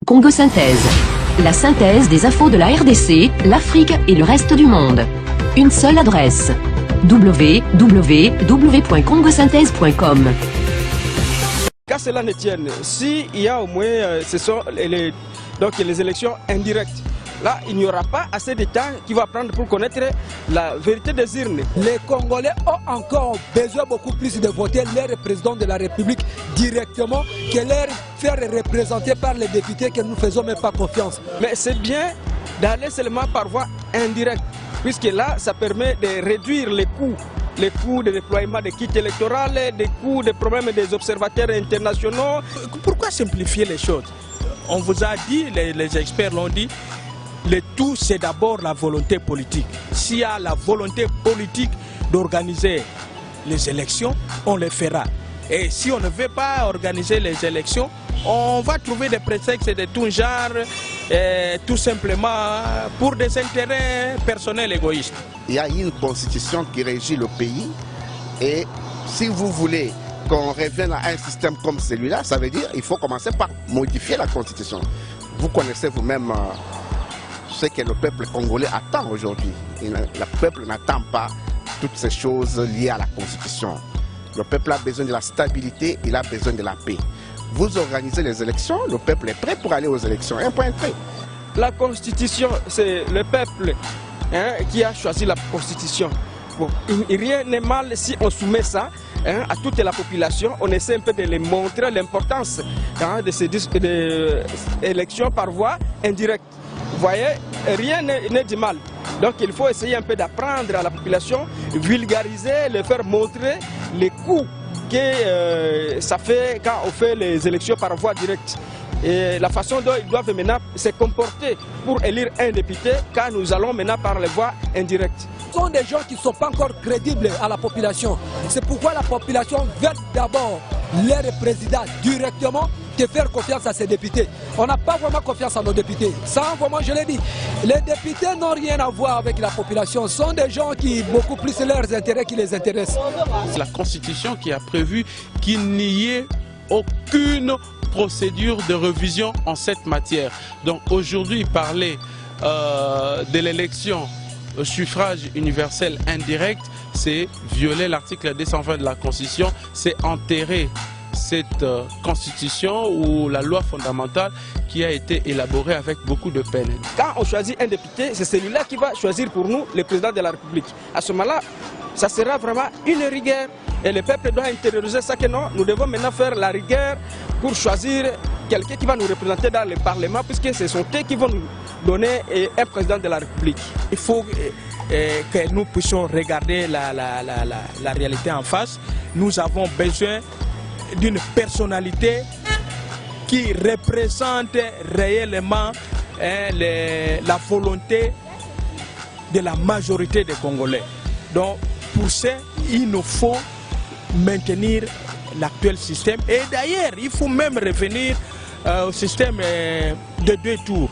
Congo Synthèse. La synthèse des infos de la RDC, l'Afrique et le reste du monde. Une seule adresse. www.congosynthèse.com. Qu'à cela ne tienne, s'il y a au moins ce sont les élections indirectes, là il n'y aura pas assez de temps qu'il va prendre pour connaître la vérité des urnes. Les Congolais ont encore besoin beaucoup plus de voter leur président de la République directement que leur faire représenter par les députés que nous ne faisons même pas confiance. Mais c'est bien d'aller seulement par voie indirecte, puisque là ça permet de réduire les coûts de déploiement des kits électoraux, des coûts des problèmes des observateurs internationaux. Pourquoi simplifier les choses? On vous a dit, les experts l'ont dit, le tout c'est d'abord la volonté politique. S'il y a la volonté politique d'organiser les élections, on les fera. Et si on ne veut pas organiser les élections, on va trouver des prétextes de tout genre, tout simplement pour des intérêts personnels égoïstes. Il y a une constitution qui régit le pays et si vous voulez qu'on revienne à un système comme celui-là, ça veut dire qu'il faut commencer par modifier la constitution. Vous connaissez vous-même ce que le peuple congolais attend aujourd'hui. Le peuple n'attend pas toutes ces choses liées à la constitution. Le peuple a besoin de la stabilité, il a besoin de la paix. Vous organisez les élections, le peuple est prêt pour aller aux élections. Un point près. La constitution, c'est le peuple qui a choisi la constitution. Bon, rien n'est mal si on soumet ça à toute la population. On essaie un peu de les montrer l'importance de ces élections par voie indirecte. Vous voyez, rien n'est du mal. Donc il faut essayer un peu d'apprendre à la population, vulgariser, leur faire montrer les coûts que ça fait quand on fait les élections par voie directe. Et la façon dont ils doivent maintenant se comporter pour élire un député quand nous allons maintenant par les voies indirectes. Ce sont des gens qui ne sont pas encore crédibles à la population. C'est pourquoi la population veut d'abord leur président directement que faire confiance à ces députés. On n'a pas vraiment confiance à nos députés. Ça, vraiment, je l'ai dit. Les députés n'ont rien à voir avec la population. Ce sont des gens qui beaucoup plus leurs intérêts qui les intéressent. La Constitution qui a prévu qu'il n'y ait aucune procédure de révision en cette matière. Donc aujourd'hui, parler de l'élection au suffrage universel indirect, c'est violer l'article 220 de la Constitution, c'est enterrer cette constitution ou la loi fondamentale qui a été élaborée avec beaucoup de peine. Quand on choisit un député, c'est celui-là qui va choisir pour nous le président de la République. À ce moment-là, ça sera vraiment une rigueur et le peuple doit intérioriser ça que non, nous devons maintenant faire la rigueur pour choisir quelqu'un qui va nous représenter dans le Parlement puisque ce sont eux qui vont nous donner un président de la République. Il faut que nous puissions regarder la réalité en face. Nous avons besoin d'une personnalité qui représente réellement la volonté de la majorité des Congolais. Donc pour ça, il nous faut maintenir l'actuel système et d'ailleurs il faut même revenir au système de 2 tours.